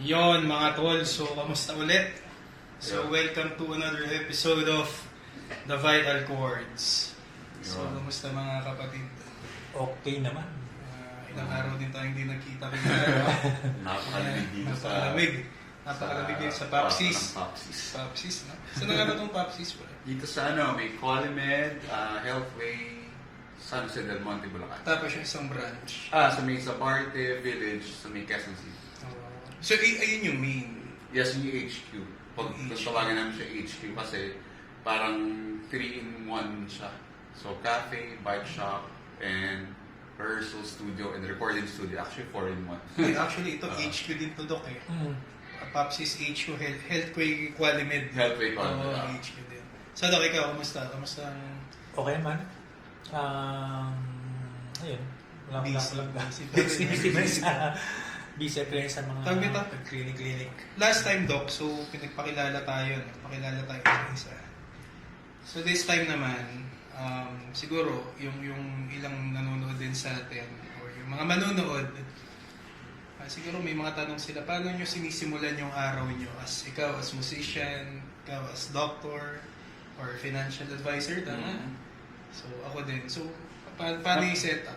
Yon mga tol, so kamusta ulit? So welcome to another episode of The Vital Chords. So kamusta mga kapatid? Okay naman. Ilang araw din tayong hindi nagkita. Napakalamig dito sa... Napakalamig din sa Papsis. Papsis. Papsis, no? Saan na nga itong Papsis? Dito sa may Qualimed, Healthway, San Jose del Monte, Bulacan. Tapos yung isang branch. Sa may Zaparte Village, sa may Quezon City. So ayun yung main. Yes, yung HQ. Pag tawagan namin siya HQ kasi parang 3-in-1 siya. So cafe, bike shop, and rehearsal studio, and recording studio. Actually 4-in-1. Actually ito HQ din to Doc eh. Papsis HQ, Healthway Qualimed. Healthway Qualimed. HQ din. So Doc, ikaw, kamusta? Kamusta ang... Okay naman. Ayun. Busy rin sa mga clinic. Last time, Doc, so pinagpakilala tayo. Pakilala tayo isa. So this time naman, siguro yung ilang nanonood din sa atin or yung mga manonood, siguro may mga tanong sila, paano nyo sinisimulan yung araw nyo as ikaw as musician, ikaw as doctor, or financial advisor, tama? So ako din. So paano yung setup?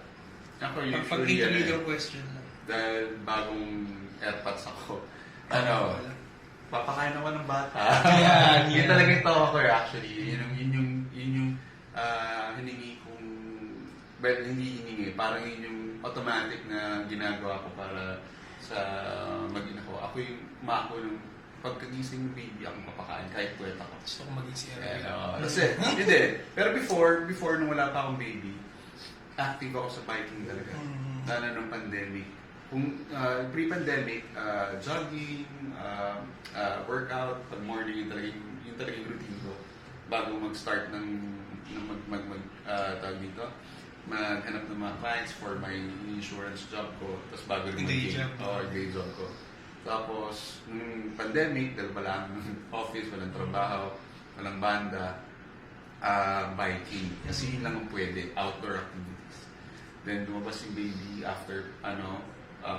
Ako usually, Pag-intermediate question lang. Dahil bagong airpods ako, papakain naman ng bata. Yun talaga yung tawa ko actually. Yun yung hiningi kong, well, hindi hiningi, parang yun yung automatic na ginagawa ko para sa mag-ina ko. Ako yung umako ng pagkagising ng baby, akong papakain kahit puwet ako. Gusto ko maging siya. Kasi, hindi. Pero before nung wala pa akong baby, active ako sa biking talaga. Lalo ng pandemic. Kung pre-pandemic, jogging, workout, pag morning, yung talagang routine ko bago mag-start tawag dito, maghanap ng mga clients for my insurance job ko, tapos bago rin day job ko. Tapos, nung pandemic, dahil wala ang office, walang trabaho, walang banda, biking. Kasi yun lang ang pwede, outdoor activities. Then, lumabas yung baby after,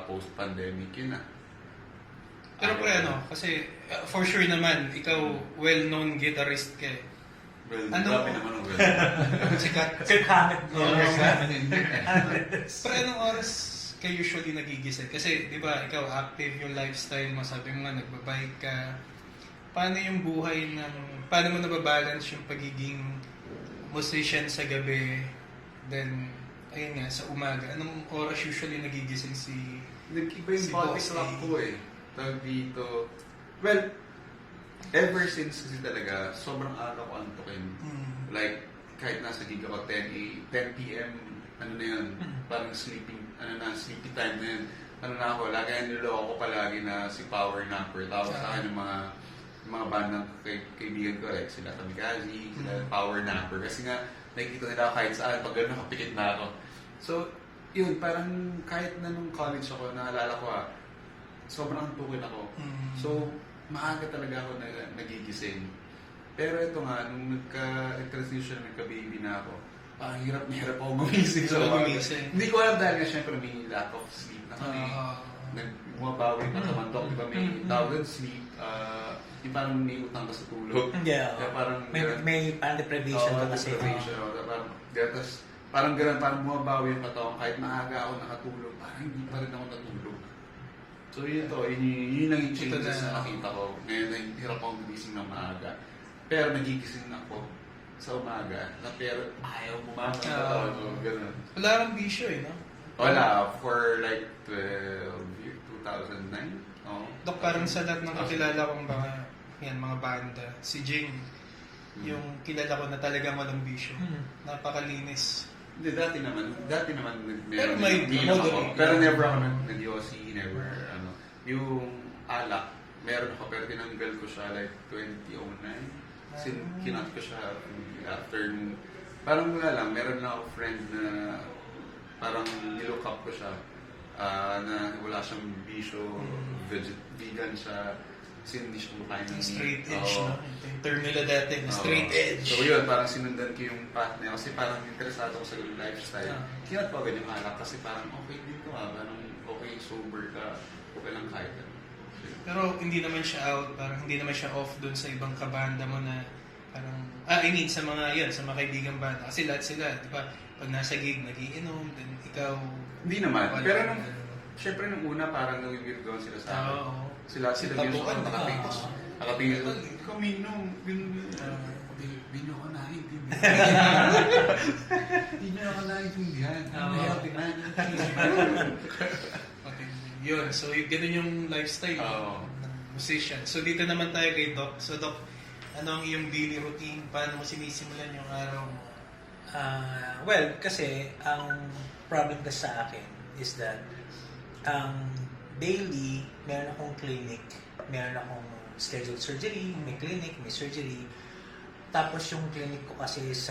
post-pandemic, yun na. Pero kasi for sure naman, ikaw well-known guitarist ka eh. Well, Ano? grabe naman ang well. Sikat. Pero anong oras ka usually nagigising? Kasi, di ba, ikaw active yung lifestyle mo, sabi mo nga, nagbabike ka. Paano yung buhay paano mo nababalance yung pagiging musician sa gabi, then, ayun nga, sa umaga? Anong oras usually nagigising si Nag-iba yung Si body Boss clock A. ko eh. Tawag dito. Well, ever since kasi talaga, sobrang aga ko antukin. Like, kahit nasa gig ako 10 p.m., ano na yun, parang sleepy time na yun. Ano na ako, lagi niloko ko palagi na si power napper. Tawag sa akin ng mga bandang kaibigan ko, like sila Kamikaze, sila power napper. Kasi nga, nakikita nila ako kahit saan, pag gano'n nakapikit na ako. So, yun, parang kahit na nung college ako, naalala ko sobrang antukin ako. So, maaga talaga ako nagigising. Pero ito nga, nung nagka-transition, nagka-baby na ako, parang hirap ako gumising. So, hindi ko alam dahil nga syempre may lack of sleep na kami. Bumabawi na kamantok, di ba may tawag sleep, yung parang may utang ka sa tulog. Yeah. Kaya parang may deprivation ka kasi. Parang gano'n, parang bumabawi yung katawan. Kahit maaga ako nakatulog, parang hindi pa rin ako natulog. So yun lang yung changes na nakita ko. Ngayon, hirap akong gumising ng maaga. Pero nagigising ako sa umaga, pero ayaw bumaga ng katawan ko. Gano'n. Wala kang bisyo eh, no? Wala, for like 2009. Oh. Dok, parang sa lahat ng kakilala kong mga banda, si Jing, yung kilala ko na talagang walang bisyo. Napakalinis. Hindi, dati naman Pero may ako. Pero never ako nag-Yossi, never, Yung alak, meron ako, pero tinanggal ko siya like 2009. Kinat ko siya after, parang wala lang, meron lang ako friend na parang nilook up ko siya, na wala siyang bisyo, vegan siya, kasi hindi siya kumakain ng straight edge, no? Yung term nila dati, straight edge. So yun, parang sinundan ko yung path niya kasi parang interesado ko sa lifestyle. Kinat pa agad yung alak kasi parang okay din to parang okay, sober ka, okay lang kahit. Pero hindi naman siya out, parang hindi naman siya off doon sa ibang kabanda mo na parang, sa mga kaibigang banda. Kasi lahat sila, di ba, pag nasa gig, nagiinom, then ikaw, Hindi naman. wala, Pero ano. syempre nung una parang nawibirdoan sila sa akin. Oo. Sila views Tabuan, ako nakatingin. oo. Nakatingin ko, ikaw minom. Bino ko naiintindihan. Hindi ako naiintindihan. Oo. Healthy man. Okay. Yun, so ganun yung lifestyle Oo. ng musician. So dito naman tayo kay Doc. So Doc, ano ang iyong daily routine? Paano mo sinisimulan yung araw mo? Well, kasi ang problem kasi sa akin is that daily, meron akong clinic, meron akong scheduled surgery, may clinic, may surgery. Tapos yung clinic ko kasi is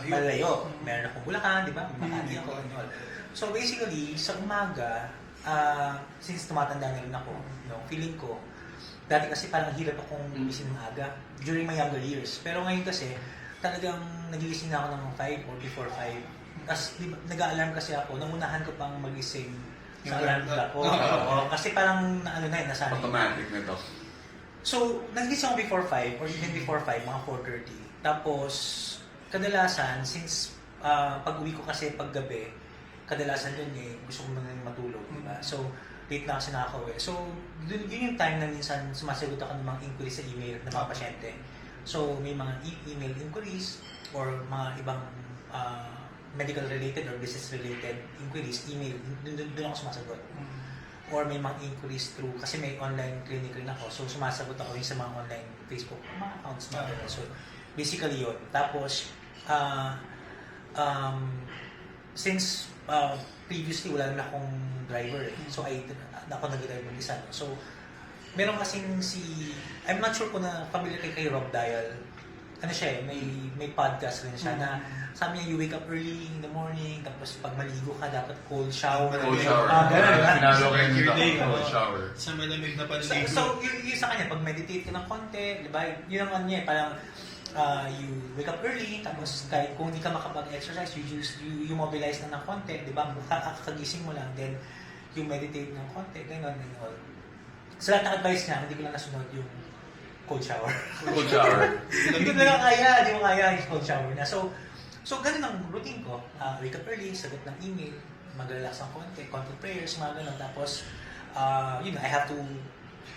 malayo. Meron akong Bulacan, di ba? Makati ako. and all. So basically, sa umaga, since tumatanda na rin ako, feeling ko, dati kasi parang hirap akong gumising ng aga during my younger years. Pero ngayon kasi, talagang nagigising na ako ng 5 or before 5. Tapos nag-a-alarm kasi ako, nangunahan ko pang magising sa alarm clock ko. Kasi parang nasanay. Automatic na to. So, nagising ako before 5 or even before 5, mga 4:30. Tapos, kadalasan, since pag-uwi ko kasi paggabi, kadalasan yun gusto ko nang matulog, di ba? So, late na kasi nakaka-uwi. So, yun yung time na minsan sumasagot ako ng mga inquiries sa email ng mga pasyente. So, may mga email inquiries or mga ibang medical-related or business-related inquiries, email, doon ako sumasagot. Or may mga inquiries through, kasi may online clinic rin ako, so sumasagot ako yung sa mga online Facebook, mga accounts na so basically yun. Tapos, since previously wala naman akong driver so ako nag-drive ng isa. So, meron kasing I'm not sure kung na familiar kay Rob Dial. Ano siya may podcast rin siya na sabi niya, you wake up early in the morning, tapos pag maligo ka, dapat cold shower. Cold shower. Ganun. Pinalo kayo cold shower. Sa malamig na panligo. So yung sa kanya, pag meditate ka ng konti, di ba, yun ang niya, parang you wake up early, tapos kahit kung hindi ka makapag-exercise, you mobilize na ng konti, di ba, kakagising mo lang, then you meditate ng konti, gano'n and all. So lahat ng advice niya, hindi ko lang nasunod yung cold shower. Cold shower. Hindi ko talaga kaya, hindi ko kaya yung cold shower na. So ganun ang routine ko. Wake up early, sagot ng email, mag-relax ng konti, content prayers, mga ganun. Tapos, I have to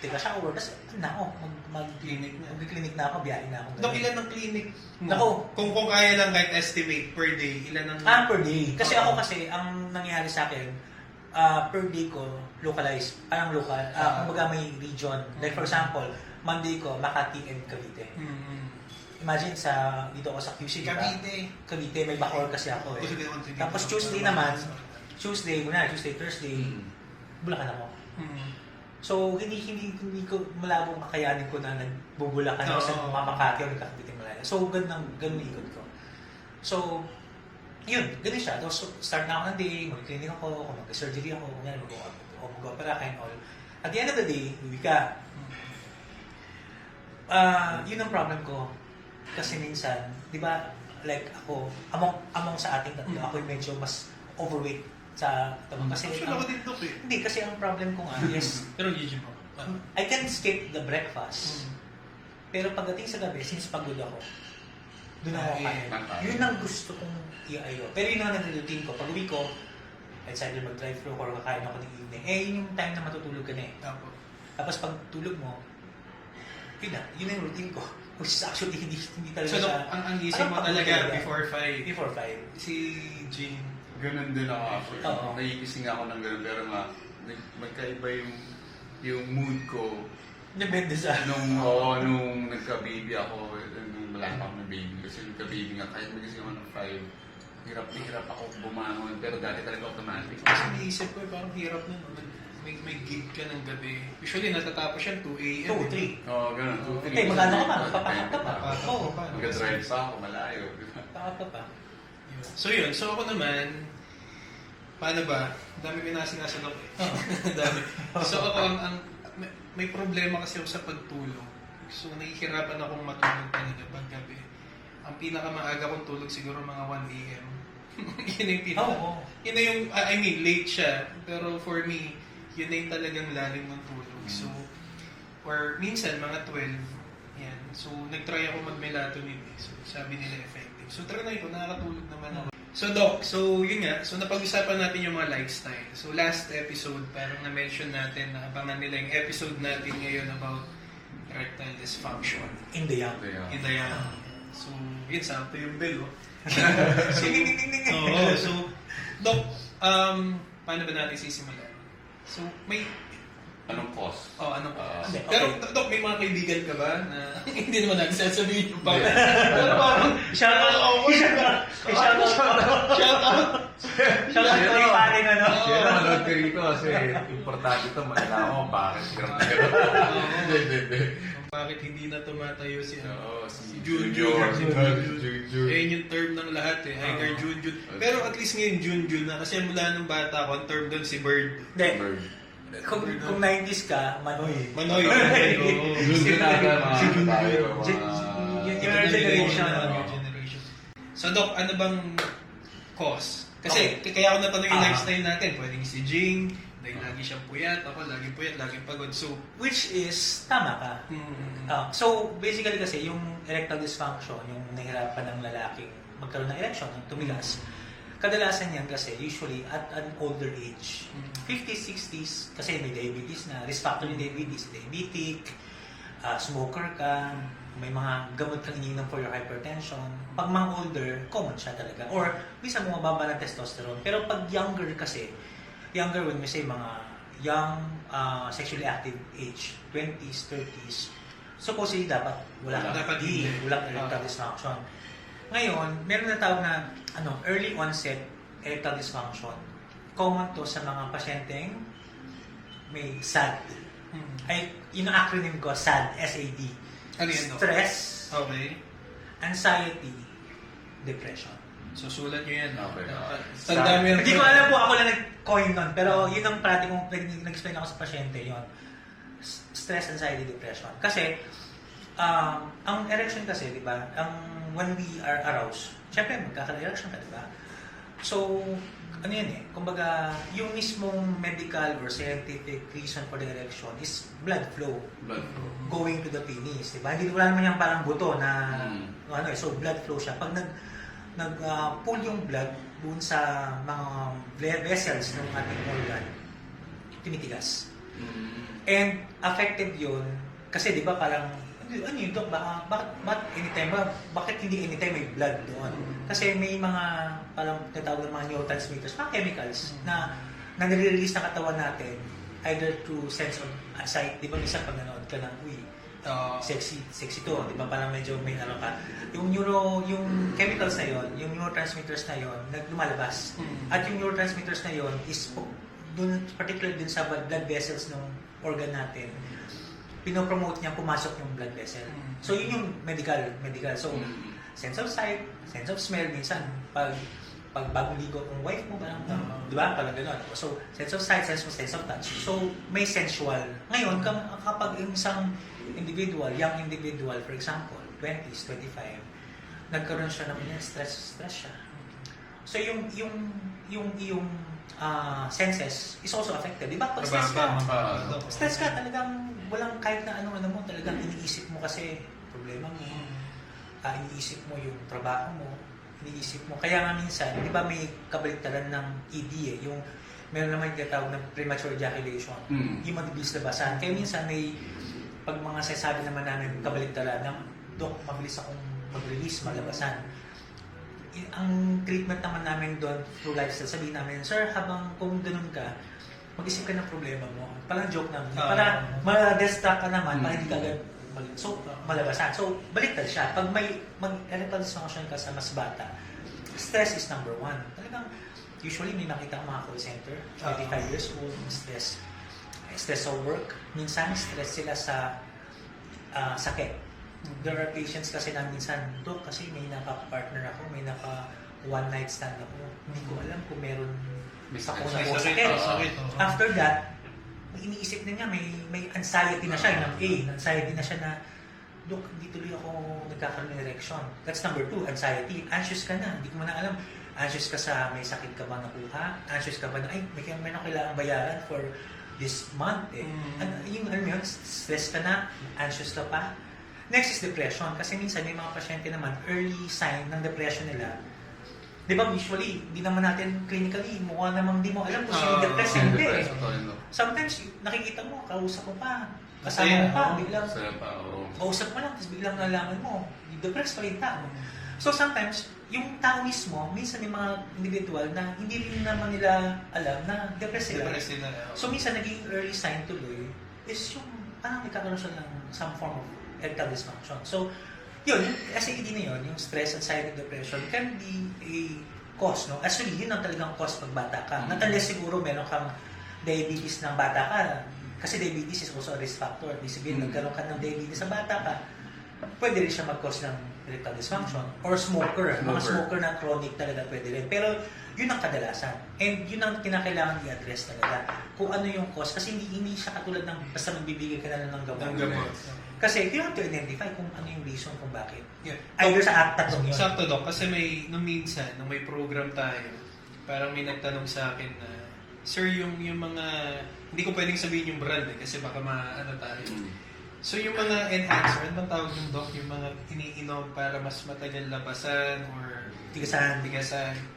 take a shower. Tapos, mag-clinic na ako, biyahe na ako. Dok, ilan ang clinic mo? Nako. Kung kaya lang kahit estimate per day, ilan ang... Per day. Kasi ako ang nangyari sa akin, per day ko, localized. Parang local. Kumbaga may region. Like for example, Monday ko, Makati and Cavite. Imagine dito ako sa QC, Cavite, may Bacoor kasi ako eh. Tapos Tuesday, Thursday, Bulacan ako. So, hindi ko malabong kakayanin ko na nagbubulakan ako sa Makati o nagkakabiti Malaya. So, ganun ikot ko. So, yun, ganun siya. So, start na ako ng day, mag-clinic ako, mag-surgery ako, mag-opera ka and all. At the end of the day, uwi ka. Yun ang problem ko. Kasi minsan, di ba, like ako, among sa ating tatlo, ako yung medyo mas overweight sa tabang. Kasi ako din, Dok, eh. Hindi, kasi ang problem ko nga is, Pero gigi mo. I can skip the breakfast. Pero pagdating sa gabi, since pagod ako, doon ako kain. Yun ang gusto kong iayo. Pero yun ang nag-routine ko. Pag uwi ko, let's either mag-drive-thru or kakain ako ng evening. Yun yung time na matutulog ka na eh. Tapos pag tulog mo, yun ang routine ko. Which is actually hindi talaga So, Dok, ang gising mo talaga before 5. Before 5. Si Jean. Ganun din ako actually. Oo. Nagigising ako ng ganun, pero magkaiba yung mood ko. Depende sa... Nung nagka-baby ako, nung wala pa ako ng baby. Kasi nagka-baby nga, kahit magising ako ng 5, hirap ako bumangon. Pero dati talaga automatic. Kasi naisip ko, parang hirap nun. May gig ka ng gabi. Usually, natatapos yan 2 a.m. 2, 3. Oo, ganun. 2, 3. Magano ka pa? Magpapakat ka pa? Oo. Mag-drive pa ako, malayo. Pakat ka pa? So yun, so ako naman, paano ba? Dami may nasinasunok eh. Dami. So ako, may problema kasi ako sa pagtulog. So nahihirapan akong matulog talaga pag gabi. Ang pinakamaaga kong tulog siguro mga 1 a.m. Yun yung late siya. Pero for me, yun na yung talagang lalim ng tulog. So, or minsan, mga 12, yan. So, nag-try ako mag-melatonin eh. So, sabi nila effective. So, try ko, nakakatulog naman ako. So, Doc, so yun nga. So, napag-usapan natin yung mga lifestyle. So, last episode, parang na-mention natin, abangan nila yung episode natin ngayon about erectile dysfunction. In the young. In the young. So, yun, sakto yung bell, oh. So, so, Doc, paano ba natin sisimulan? So, may... Anong cause? Anong Okay. Pero, Doc, may mga kaibigan ka ba na hindi naman natin sasabihin yung pangalan? Pero parang, Shout out! Shout out! Shout out kay pare na, no? Kaya manood ka rito kasi importante ito, malalaman mo bakit gram na gano'n. Hindi. bakit hindi na tumatayo si Oo, si Junjun. Junjun. Eh, yung term ng lahat eh. Hiker Junjun. Pero at least ngayon Junjun na. Kasi mula nung bata ko, ang term doon si Bird. Hindi. Kung 90s ka, Manoy. Manoy. Oo. Junjun na mga tayo. Yung generation. Your generation. So, Doc, ano bang cause? Kasi kaya ako natanong yung lifestyle natin. Pwedeng si Jing, dahil lagi siyang puyat. Ako, lagi puyat, lagi pagod. So, Which is, tama ka. So, basically kasi, yung erectile dysfunction, yung nahirapan ng lalaking magkaroon ng erection, ng tumigas, kadalasan yan kasi, usually, at an older age. 50s, 60s, kasi may diabetes na, risk factor yung diabetes, diabetic, smoker ka, may mga gamot kang iniinom for your hypertension. Pag mga older, common siya talaga. Or, minsan bumababa ng testosterone. Pero pag younger kasi, younger when we say mga young, sexually active age, 20s, 30s, supposedly dapat walang erectile dysfunction. Ngayon, meron na tawag na early onset erectile dysfunction. Common to sa mga pasyenteng may SAD. Ay, yung acronym ko, SAD, S-A-D. ano yan, Doc? Stress, Okay. anxiety, depression. So, sulat nyo yan. Okay. Tanda mo yan. Hindi ko alam kung ako lang nag-coin nun, pero yun ang parati kong nag-explain ako sa pasyente, yun. Stress, anxiety, depression. Kasi, ang erection kasi, di ba, when we are aroused, syempre magkaka-erection ka, di ba? So, ano yan eh, kumbaga, yung mismong medical or scientific reason for the erection is blood flow. Going to the penis, di ba? Hindi wala naman yung parang buto na, so blood flow siya. Pag nag-pull yung blood dun sa mga vessels ng ating organ, tinitigas. And affected yun, kasi di ba parang, ano yun, Dok, bakit hindi anytime may blood doon? Kasi may mga parang tatawag ng mga neurotransmitters, mga chemicals na nare-release ng katawan natin either through sense of sight. Di ba minsan pag nanood ka ng, sexy to, di ba parang medyo may ano ka. Yung chemicals na yon, yung neurotransmitters na yon, lumalabas. At yung neurotransmitters na yon is dun, particularly dun sa blood vessels ng organ natin, pinopromote niya pumasok yung blood vessel. So yun yung medical. So sense of sight, sense of smell, minsan pag bagong ligo kung wife mo, parang, di ba? Parang gano'n. So, sense of sight, sense of touch. So, may sensual. Ngayon, kapag isang individual, young individual, for example, 20s, 25, nagkaroon siya naman yan, stress siya. So, yung senses is also affected. Di ba? Pag stress ka, talagang walang kahit na ano mo, talagang iniisip mo kasi problema mo. Iniisip mo yung trabaho mo, iniisip mo. Kaya nga minsan, di ba may kabaliktaran ng ED eh, yung meron naman yung tinatawag ng premature ejaculation, yung mabilis labasan. Kaya minsan may, pag mga sasabi naman namin kabaliktaran ng, Dok, mabilis akong mag-release, malabasan. Ang treatment naman namin doon through lifestyle, sabihin namin, sir, habang kung ganun ka, mag-isip ka ng problema mo. Parang joke namin. Para ma-distract ka naman, para hindi ka malabasan. So, baliktad siya. Pag may erectile dysfunction ka sa mas bata, stress is number one. Talagang, usually may nakita ang mga call center, 25 years old, stress sa work. Minsan, stress sila sa sakit. There are patients kasi na minsan, Dok, kasi may naka-partner ako, may naka-one night stand ako. Hindi ko alam kung meron sakit. After that, iniisip na niya, may anxiety na siya, anxiety na siya na, Dok, hindi tuloy ako nagkakaroon ng erection. That's number 2, anxiety. Anxious ka na, hindi ko man alam. Anxious ka sa may sakit ka ba nakuha? Anxious ka ba na, meron kailangang bayaran for this month eh. Mm. Yung alam mo yun, stress ka na, anxious ka pa. Next is depression. Kasi minsan may mga pasyente naman, early sign ng depression nila. Di ba, usually, di naman natin clinically, mukha namang di mo alam kung sino depressed, hindi eh. Sometimes, nakikita mo, kausap mo pa, kasama mo pa, biglang, Saya pa, oo. kausap mo lang, tapos biglang nalaman mo, depressed pa rin tao. So sometimes, yung tao mismo, minsan may mga individual na hindi rin naman nila alam na depressed sila. Depressed sila. So minsan naging early sign tuloy is yung parang nagkakaroon siya ng some form of erectile dysfunction. So yun, yung SAD na yun, yung stress, anxiety, depression can be a cause, no? Actually, yun ang talagang cause pag bata ka. Not unless siguro meron kang diabetes ng bata ka. Kasi diabetes is also a risk factor. Ibig sabihin, nagkaroon ka ng diabetes sa bata ka, pwede rin siya mag-cause ng erectile dysfunction. Or smoker. Mga smoker na chronic talaga pwede rin. Pero yun ang kadalasan. And yun ang kinakailangan i-address talaga. Kung ano yung cause. Kasi hindi siya katulad ng basta magbibigay ka na lang ng gamot. Ng gamot. Kasi you have to identify kung ano yung reason kung bakit. Yeah. Either sa tatlong yun. Sakto, Doc. Kasi nung minsan, nung may program tayo, parang may nagtanong sa akin na, Sir, yung mga, hindi ko pwedeng sabihin yung brand eh, kasi baka maano tayo. So yung mga enhancer, ano bang tawag yung Doc? Yung mga iniinom para mas matagal labasan or Tigasan.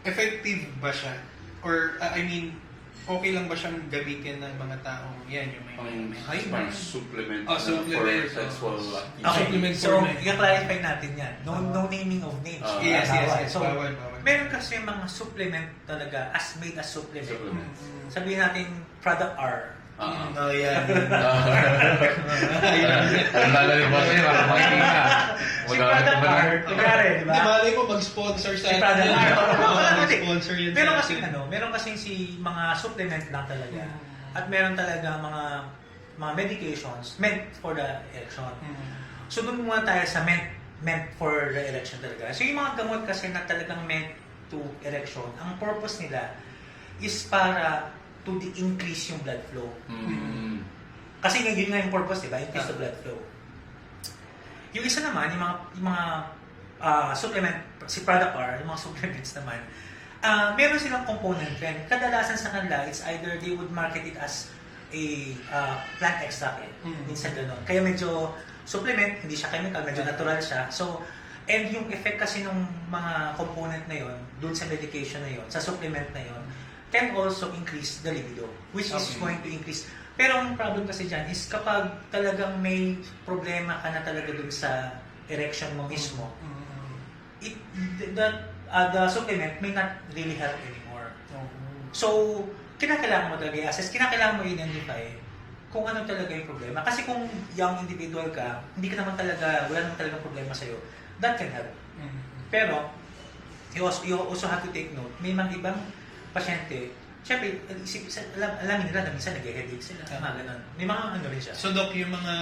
effective ba siya? Or, I mean, okay lang ba siyang gamitin ng mga taong yan, yung may high Parang supplement Oh, supplement. for sexual Okay, Supplement so for men. i-clarify natin yan. No naming of names. Yes. So, Bawal. meron kasi mga supplement talaga as made as supplement. Supplements. Sabihin natin, product R. Oh, yeah. Ang lalari ba sa'yo, parang makikita. Si product R, kunyari, di ba? Di malay mo mag-sponsor sa Si product R. Mag-sponsor yun Meron sa kasi atin. meron kasi si mga supplement lang talaga. At meron talaga mga medications meant for the erection. So doon muna tayo sa meant for the erection talaga. So yung mga gamot kasi na talagang meant to erection, ang purpose nila is para to increase yung blood flow. Kasi yun nga yung purpose, di ba? Increase the blood flow. Yung isa naman, yung mga supplement, si product R, yung mga supplements naman, meron silang component rin. Kadalasan sa kanila, it's either they would market it as a plant extract eh. Minsan gano'n. Kaya medyo supplement, hindi siya chemical, medyo natural siya. So, and yung effect kasi ng mga component na yon dun sa medication na yon, sa supplement na yon, can also increase the libido, which is going to increase. Pero ang problem kasi dyan is kapag talagang may problema ka na talaga dun sa erection mo mismo, the supplement may not really help anymore. So, kinakailangan mo talaga i-assess, kinakailangan mo i-identify kung ano talaga yung problema. Kasi kung young individual ka, hindi ka naman talaga, wala naman talagang problema sa'yo, that can help. Pero, you also have to take note, may mga ibang pasyente, syempre, alamin nila na minsan nag-headache sila, mga ganun. May mga ano rin siya. So Doc, yung mga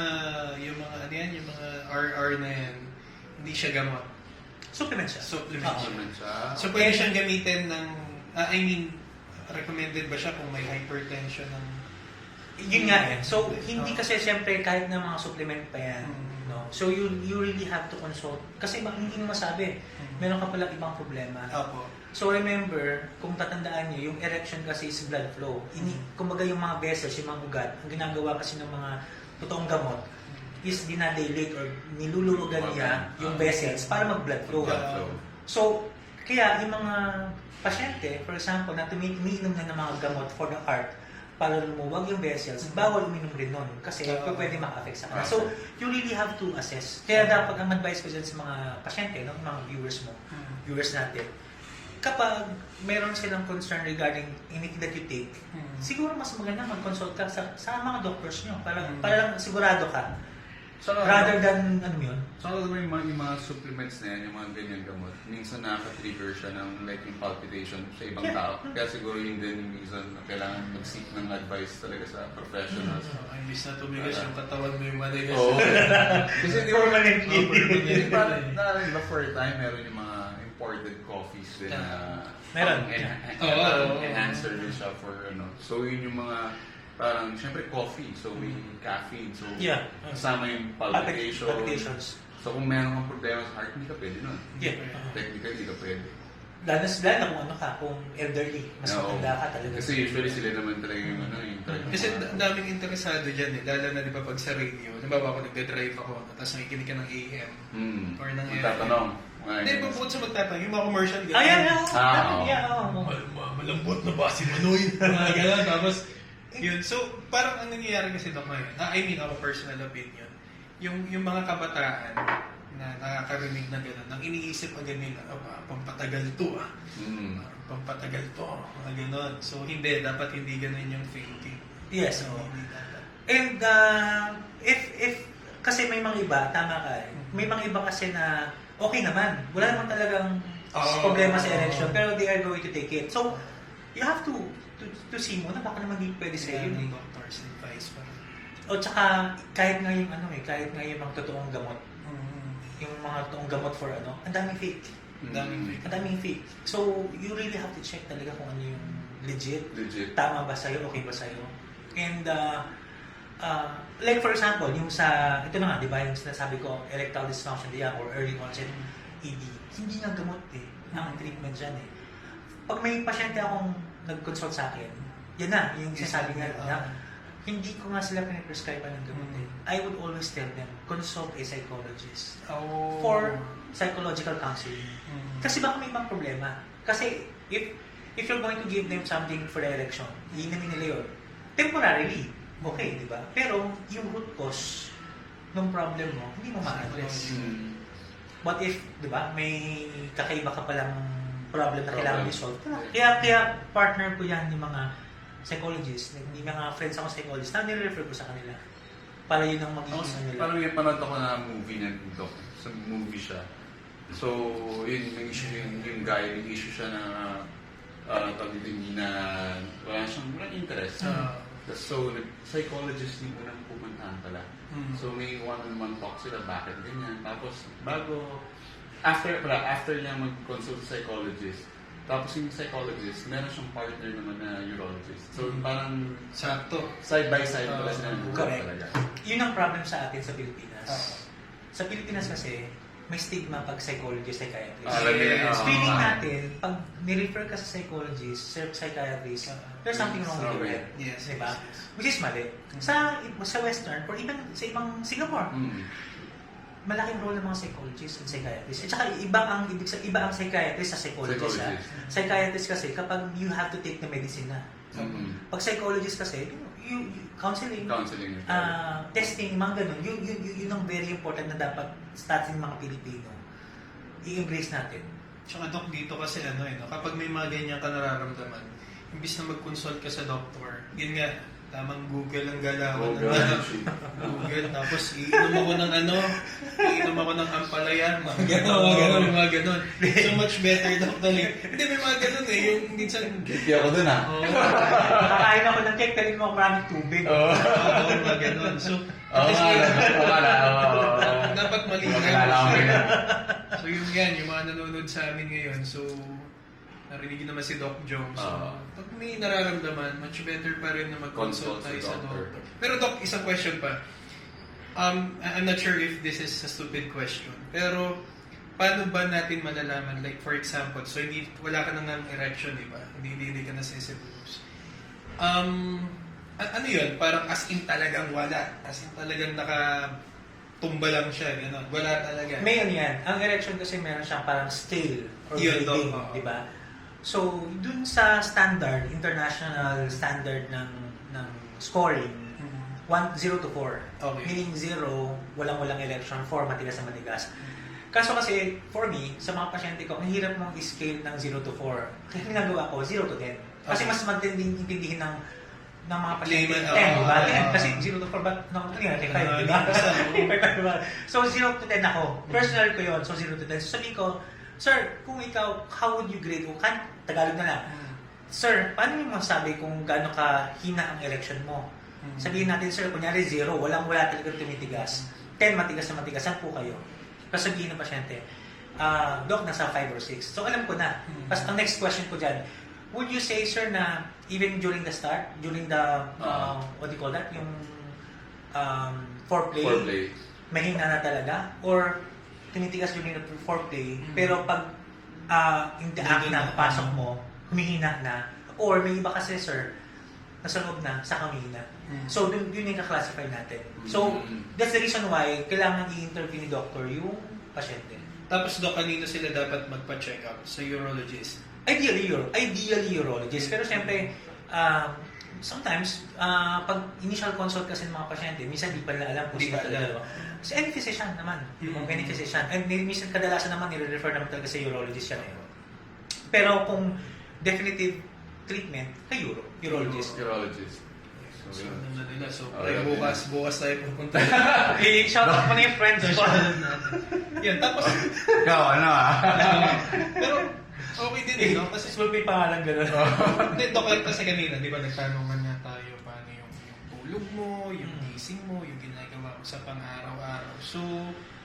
ano yan, yung mga RR na yan, hindi siya gamot. Supplement siya. Supplement siya. So pwede siyang gamitin ng, I mean, recommended ba siya kung may hypertension ng... Yun nga eh. So, hindi kasi siyempre kahit na mga supplement pa yan. No? So, you really have to consult. Kasi hindi mo masabi. Meron ka pala ibang problema. Opo. So, remember, kung tatandaan niyo, yung erection kasi is blood flow. Kumbaga yung mga vessels, yung mga ugat, ang ginagawa kasi ng mga totoong gamot is dinadilate or nilulurugan niya yung vessels para mag-blood flow. So, kaya yung mga pasyente, for example, na umiinom na ng mga gamot for the heart, para lumuwag yung vessels, bawal uminom rin nun kasi pwede maka-affect sa kanila. So, you really have to assess. Kaya dapat ang advice ko dyan sa mga pasyente, no, mga viewers natin, kapag meron silang concern regarding anything that you take, siguro mas maganda mag-consult ka sa mga doctors nyo para lang sigurado ka. Rather than, ano yun? So, yung mga supplements na yan, yung mga ganyan gamot, minsan nakaka-trigger siya ng like yung palpitation sa ibang tao. Kaya siguro yun din yung reason na kailangan mag-seek ng advice talaga sa professionals. Ay, miss na tumigas yung katawan mo yung madagas. Oo. Kasi di ba Permanently. na for a time, meron yung mga imported coffees din na Meron. Enhancer din siya for ano. So, yun yung mga parang, syempre, coffee. So, may caffeine. So, kasama yung palpitations. So, kung meron kang problema sa heart, hindi ka pwede nun. Technically, hindi ka pwede. Lalo na kung ano ka, kung elderly, mas matanda ka talaga. Kasi usually sila naman talaga yung ano, yung Kasi ang daming interesado dyan eh, lalo na di ba pag sa radio. Nabawa ko nagde-drive ako, tapos nakikinig ka ng AM or ng FM. Magtatanong. Hindi, bukod sa magtatanong, yung mga commercial gano'n. Ayan, Malambot na ba si Manoy? Mga gano'n, tapos yun. So, parang ang nangyayari kasi doon ngayon, I mean, ako personal opinion, yung mga kabataan na nakakarinig na gano'n, ang iniisip agad nila, pampatagal to pampatagal to, mga gano'n. So, dapat hindi gano'n yung thinking. Yes, oo. Hindi dapat. And if kasi may mga iba, tama ka eh. May mga iba kasi na okay naman. Wala naman talagang problema sa erection, pero they are going to take it. So, you have to see mo na baka naman hindi pwede sa iyo. Yung doctor's advice pa. O tsaka, kahit nga yung kahit nga yung mga totoong gamot, yung mga totoong gamot for ang daming fake. Ang daming fake. So, you really have to check talaga kung ano yung legit. Tama ba sa'yo, okay ba sa'yo. And, like for example, yung ito na nga, di ba, yung sinasabi ko, erectile dysfunction or early onset ED, hindi nga gamot ang treatment dyan Pag may pasyente akong nag-consult sa akin, yan na, yung sinasabi nga na, hindi ko nga sila piniprescribe ng gamot I would always tell them, consult a psychologist for psychological counseling. Kasi baka may ibang problema. Kasi if you're going to give them something for the erection, iinamin nila yun, temporarily, okay, di ba? Pero yung root cause ng problem mo, hindi mo ma-address. What if, di ba, may kakaiba ka palang problem na kailangan i-solve? Kaya partner ko yan yung mga psychologists, yung mga friends ako psychologists, na nire-refer ko sa kanila. Para yun ang magiging nila. Parang may panood ako na movie na Doc. Sa movie siya. So, yun, yung issue yung guy, yung issue siya na hindi na walang interest. So, psychologist yung unang pupuntahan pala. So, may one-on-one talk sila, bakit ganyan. Tapos, after niya mag-consult sa psychologist, tapos yung psychologist, meron siyang partner naman na urologist. So, parang sakto. Side by side pala sila correct. talaga. Yun ang problem sa atin sa Pilipinas. Sa Pilipinas kasi, may stigma pag psychologist, psychiatrist. Feeling natin, pag nirefer ka sa psychologist, psychiatrist, there's something wrong with your head. Yes, diba? yes. Which is mali. Sa Western, or even sa ibang Singapore, malaking role ng mga psychologists and psychiatrists. At saka iba ang psychiatrist sa psychologist. Psychiatrist kasi kapag you have to take the medicine na. Pag psychologist kasi, you counseling, testing, mga ganun. Yun ang very important na dapat sa ating mga Pilipino. I-embrace natin. Tsaka Doc, dito kasi kapag may mga ganyan ka nararamdaman, imbis na mag-consult ka sa doctor, yun nga, tamang Google ang galawan. Google, tapos iinom ako ng ampalaya, mga ganon. So much better, Doc, dali. Hindi, may mga ganon yung minsan... Hindi ako dun Kakain ako ng cake, talin mo maraming tubig. Mga ganon. So, dapat malinaw. So yun yung mga nanonood sa amin ngayon. So, narinig naman si Doc Jones. So, pag may nararamdaman, much better pa rin na mag-consult tayo sa doctor. Pero Doc, isang question pa. I'm not sure if this is a stupid question. Pero, paano ba natin malalaman? Like, for example, so wala ka nang erection, di ba? Hindi ka nasiseduce. Ano yun? Parang as in talagang wala. As in talagang tumba lang siya, gano'n. Wala talaga. May yan. Ang erection kasi meron siyang parang scale or grading, di ba? So, dun sa standard, international standard ng scoring, 0 to 4. Okay. Meaning 0, walang erection, 4, matigas na matigas. Kaso kasi, for me, sa mga pasyente ko, ang hirap mong i-scale ng 0 to 4. Kaya ginagawa ko, 0 to 10. Kasi mas matinding intindihin ng mga pasyente. 10, diba? 10. Kasi 0 to 4, ba't? Ano yan? 5, diba? So, 0 to 10 ako. Personal ko yun. So, 0 to 10. So, sabihin ko, sir, kung ikaw, how would you grade? Tagalog na lang. Sir, paano mo masabi kung gaano ka hina ang erection mo? Sabihin natin, sir, kunyari 0, wala talagang tumitigas. 10, matigas na matigas. Saan po kayo? Tapos sabihin ng pasyente, Doc, nasa 5 or 6. So, alam ko na. Tapos, ang next question ko dyan, would you say, sir, na even during the start, during the, what do you call that? Yung foreplay, mahina na talaga? Or tumitigas during the foreplay, pero pag in the act na pasok mo, humihina na? Or may iba kasi, sir, nasa loob na, sa kamay na. Mm. So, yun yung classify natin. So, that's the reason why kailangan i-interview ni doctor yung pasyente. Tapos, Doc, kanino sila dapat magpa-check up? Sa urologist? Ideally urologist. Pero siyempre, sometimes, pag initial consult kasi ng mga pasyente, minsan di pa nila alam kung Di sino pa talaga. alam. Kasi any physician naman. Any physician. And minsan kadalasan naman, nire-refer naman talaga sa urologist siya ngayon. Pero kung definitive treatment, kay urologist. Urologist. So, yun. ano na nila. So, Oh, try yeah. bukas tayo pupunta. I-shout out mo na yung friends ko. Yan, tapos, Ikaw, ano pero, okay din eh, no? Kasi, Kasi may pangalan gano'n. hindi, Doc, kasi kanina, di ba, nagtanungan nga tayo paano yung tulog mo, yung gising mo, yung ginagawa mo sa pang-araw-araw. So,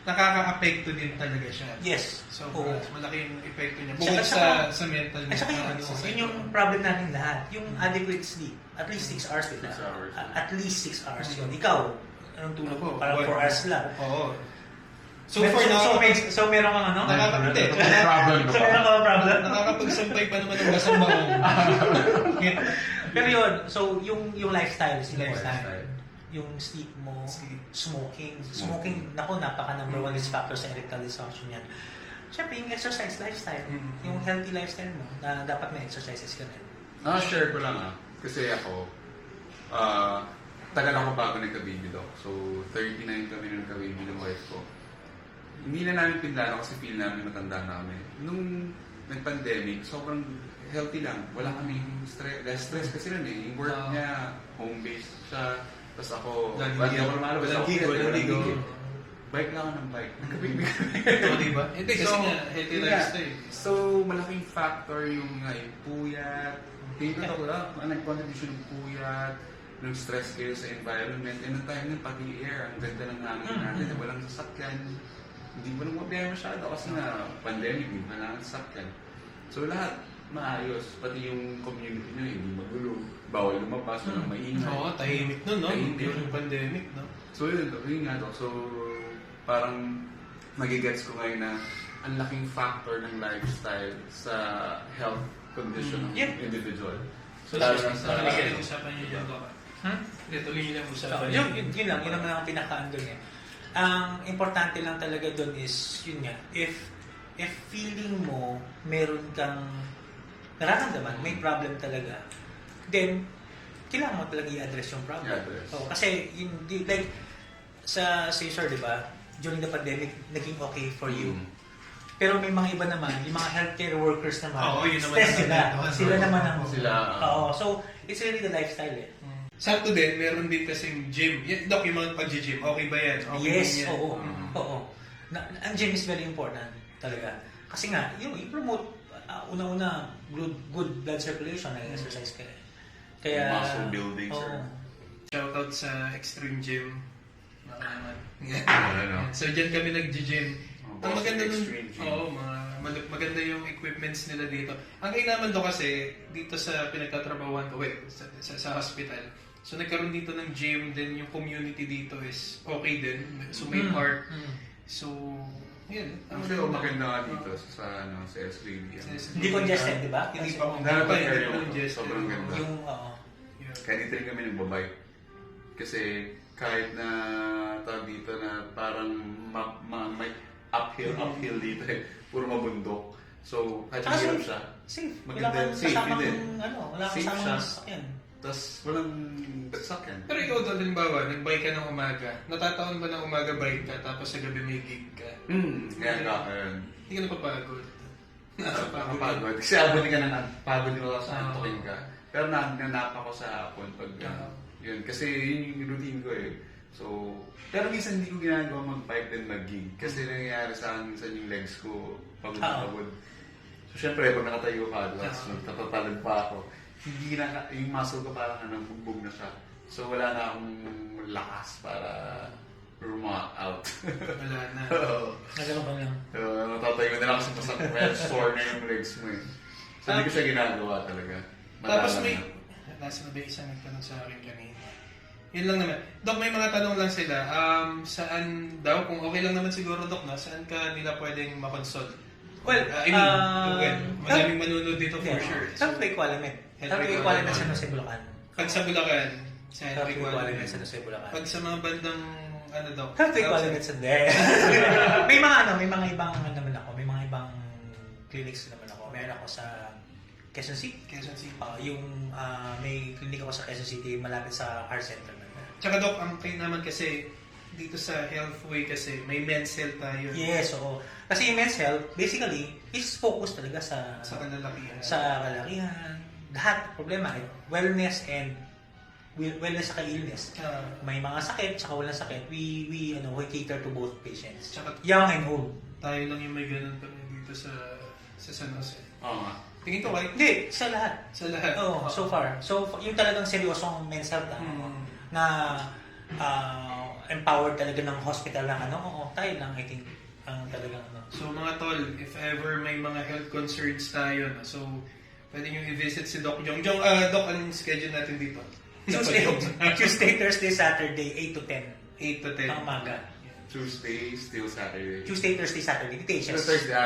nakaka-apekto din talaga siya. Yes. So, Oo. malaking epekto niya. Tsaka- Bukod tsaka- sa mental At saka yun yung problem natin lahat. Yung adequate sleep. At least 6 hours, diba? 6 hours. At least 6 hours yun. Ikaw, anong tulog mo? Parang 4 One- hours lang. Oo. So, for now, so meron kang ano? nakaka-hindi. Problem ko So meron pa. kang problem? Nakakapagsampay pa naman ng basang baong. Pero yun, so yung lifestyle is important. Lifestyle. Yung sleep mo, Sleep. smoking. Smoking, naku, napaka number one risk factor sa erectile dysfunction yan. Siyempre, yung exercise lifestyle. Yung healthy lifestyle mo, na dapat may exercises ka rin. Share ko lang kasi ako, tagal ako bago nagka-baby doc. So, 39 kami nung nagka-baby ng wife ko. Hindi na namin pinlano kasi feel namin matanda na kami. Nung nag-pandemic, sobrang healthy lang. Wala kaming stress. Less stress kasi rin eh. Yung work niya, home-based siya. Tapos ako, hindi ako lumalabas. Walang Ako, gig, walang walang gig. gig. Bike lang ako ng bike. Nagka-baby kami. Oo, di ba? Hindi, kasi nga, healthy lifestyle. So, malaking factor yung yung puyat. Tingin ko lang, nag-contribution ng puyat, ng stress kayo sa environment. And ang time nun, pati air, ang ganda ng hangin natin, walang sasakyan. Hindi mo nang mabiyahe masyado kasi na pandemic, hindi pa lang sasakyan. So, lahat maayos. Pati yung community nyo, hindi magulo. Bawal lumabas, walang maingay. Oo, tahimik nun, no? Tahimik. During pandemic, no? So yun nga to. So parang magigets ko ngayon na ang laking factor ng lifestyle sa health condition ng Yeah. individual. So, Lalo sa na sa- usapan niyo dyan, Doc. Hindi, tuloy niyo lang So, usapan yun lang, yun naman ang pinaka-andol niya. Ang importante lang talaga doon is, yun nga, if feeling mo meron kang nararamdaman, may problem talaga, then, kailangan mo talaga i-address yung problem. I-address. So, kasi, like, sa sir, di ba, during the pandemic, naging okay for you. Pero may mga iba naman, yung mga healthcare workers naman, Oo, yun naman stress ang sila. naman. Sila naman ang... Sila, Oo, so, it's really the lifestyle eh. Sakto din, meron din kasing gym. Doc, yung mga pag-gym, okay ba yan? Okay Yes, din yan? oo. Oo. Ang gym is very important talaga. Kasi nga, i-promote una-una good blood circulation, nag-exercise ka. Kaya Muscle building, oo. sir. Shoutout sa Extreme Gym. Baka naman. Ano? So, dyan kami nag-gym. Ang Boston maganda nun, Extreme Gym. oo, maganda yung equipments nila dito. Ang kailangan do kasi, dito sa pinagtatrabahuan ko, sa hospital, so nagkaroon dito ng gym, then yung community dito is okay din. So may park. So, yun. Actually, maganda nga dito sa SBB. Hindi congested, di ba? Hindi pa kung Dapat hindi area pa mo. congested. Sobrang ganda. Yung, oo. Yeah. Kaya dito rin kami nagbabike. Kasi kahit na tawag dito na parang may uphill dito eh. Puro mabundok. So, kahit Tsaka mahirap safe. siya. Safe. Maganda, Wala kang safe kasamang, din. wala kang Safe kasamang siya. sasakyan. Tapos walang sakyan. Pero ikaw doon, halimbawa, nag-bike ka ng umaga. Natataon ba ng umaga bike ka, tapos sa gabi may gig ka? Kaya ayun. Hindi ka napapagod. Nakapagod. Kasi abot ka na pagod nila sa Oo. antukin ka. Pero nanap ako sa hapon pag yun. Kasi yun yung routine ko eh. So, pero minsan hindi ko ginagawa mag-bike din mag-gig. Kasi nangyayari sa akin minsan yung legs ko pagod. So, syempre, pag nakatayo ka, nagtatatalad pa ako. Hindi na, yung muscle ko parang bugbog na siya. So, wala na akong lakas para out. Wala na. Oo. Nagano ba lang? Natatayo na lang kasi masakit. Sore na yung legs mo eh. So, hindi ko siya ginagawa talaga. Tapos Madalang may, na. nasa na ba isang nagtanong sa akin kanina? Yun lang naman. Dok, may mga tanong lang sila. Saan daw, kung okay lang naman siguro, Dok, no? Saan ka nila pwedeng makonsult? Well, Madaming manunod dito for sure. Health Requirement. Health Health Requirement. Requirement sa Bulacan. Pag sa Bulacan, sa Health Henry Equality Qualimed. sa Bulacan. Pag sa mga bandang, ano daw? Health Equality sa may mga may mga ibang naman ako. May mga ibang clinics naman ako. Meron ako sa Quezon City. Quezon City. May clinic ako sa Quezon City malapit sa heart center naman. Tsaka Doc, ang kayo naman kasi, dito sa Healthway kasi, may men's health tayo. Yes, oo. Kasi yung men's health, basically, is focus talaga Sa kalalakihan. sa kalarihan. Lahat, problema, wellness and wellness sa illness. May mga sakit, tsaka walang sakit. We cater to both patients. Tsaka Young and old. tayo lang yung may ganun pa dito sa San Jose. Oo nga. Tingin ko kahit Hindi, sa lahat. sa lahat. Oo, so far. So, yung talagang seryosong men's health na empowered talaga ng hospital ng tayo lang, I think, ang talagang So mga tol, if ever may mga health concerns tayo, no? So pwede nyo i-visit si Doc Jong. Doc, anong schedule natin dito? Tuesday, Thursday, Saturday, 8 to 10. 8 to 10. Ang umaga. Tuesday, still Saturday. Tuesday, Thursday, Saturday. Pero THS.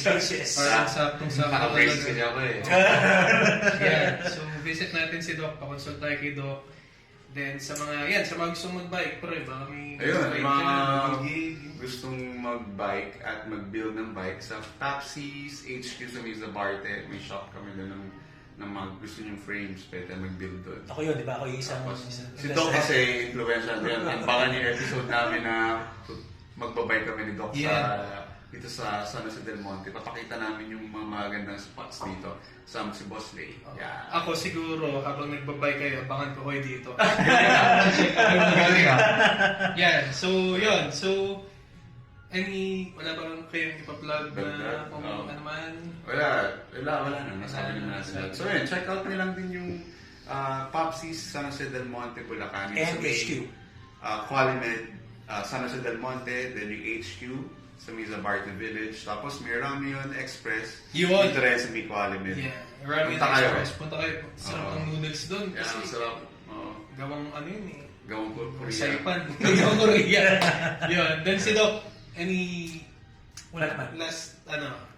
Thursday, THS. Parang saktong-sakto Naka-brace talaga. kasi ako eh. Yeah. So visit natin si Doc, pakonsult tayo kay Doc. Then sa mga gustong mag-bike, pre, baka may Ayun, bike mga ka na, mag-gig. gustong mag-bike at mag-build ng bike sa Tapsis HQ sa Mesa Barte. May shop kami doon ng mga gusto niyong frames, pwede mag-build doon. Ako yun, di ba? Ako yung isang... Tapos, si Doc kasi influential din. Ang baka yung episode namin na magbabike kami ni Doc dito sa San Jose del Monte. Papakita namin yung mga magandang spots dito. Sama si Boss Lay. Yeah. Ako siguro, habang nagbabike kayo, abangan ko kayo dito. Yan. So, yun. So, wala ba kayong ipa-plug na kung ano man? Wala na. Nasabi naman natin lahat. So yun, check out nilang din yung Popsies San Jose del Monte, Bulacan. And HQ. Qualimed, San Jose del Monte, then yung HQ sa Mesa Barte Village. Tapos may Ramyun Express. Yun. Dito rin sa may Qualimed. Yeah. Ramen Punta kayo. Express. Punta kayo. Sarap ang noodles doon. Yeah, ang Kasi sarap. Oo. gawang ano yun eh. Gawang Korea. Saipan. Gawang Korea. Yun. Then si Doc, any Wala naman. last,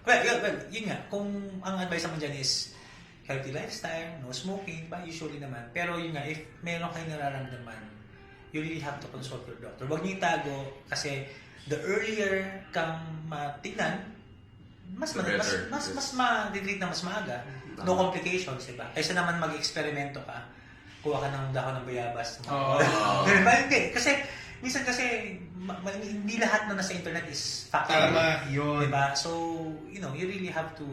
Well, yun nga. Kung ang advice naman dyan is healthy lifestyle, no smoking, ba usually naman. Pero yun nga, if meron kayong nararamdaman, you really have to consult your doctor. Huwag niyo itago kasi the earlier kang matignan, mas ma-treat na mas maaga. No complications, diba? Kaysa naman mag-eksperimento ka, kuha ka ng dahon ng bayabas. Diba? Hindi. Kasi, minsan kasi, hindi lahat na nasa internet is factual. Tama, yun. Diba? So, you really have to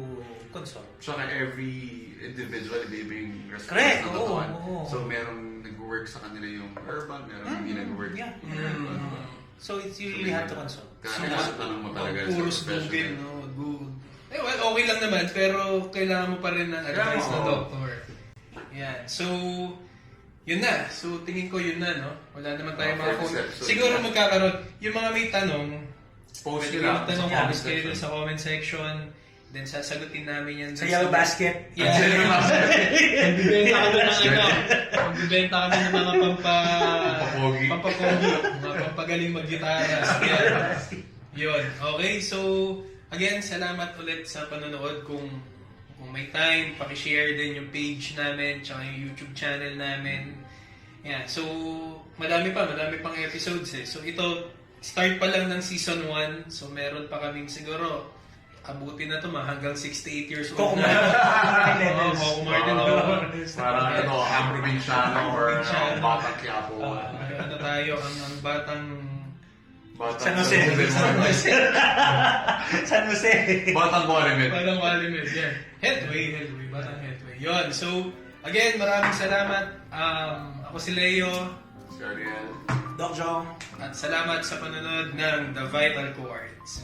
consult. Tsaka every individual ibibing response Correct, ng oo, katawan. oo. So merong nag-work sa kanila yung herbal, merong hindi nag-work. Yeah. yung herbal. So, you really have to consult. Kaya tanong mo talaga Puros Google, no? Google. Well, okay lang naman, pero kailangan mo pa rin ng advice ng doctor. Yan. So, yun na. So, tingin ko yun na, no? Wala naman tayong mga phone. Siguro magkakaroon. Yung mga may tanong, Post pwede nila kayo magtanong, sa post kayo dun sa comment section. Then, sasagutin namin yan. Sa yellow basket. Yeah. Magbibenta kami ng magbibenta kami ng mga pampapogi, mga pampagaling mag-gitara. Yun. Okay, so, again, salamat ulit sa panonood. Kung may time, pakishare din yung page namin, tsaka yung YouTube channel namin. Yeah, so, madami pang episodes eh. So, ito, start pa lang ng season 1. So, meron pa kaming siguro, abutin na to hanggang 68 years old na. Coco Martin. Parang ang probinsyano or batang Quiapo. Ano tayo, ang batang... San Jose. San Jose. Batang Qualimed. Batang Qualimed, yan. Headway, batang Headway. Yun, so, again, maraming salamat. Ako si Leo. Si Ariel. Doc Jong. At salamat sa panonood ng The Vital Cohorts.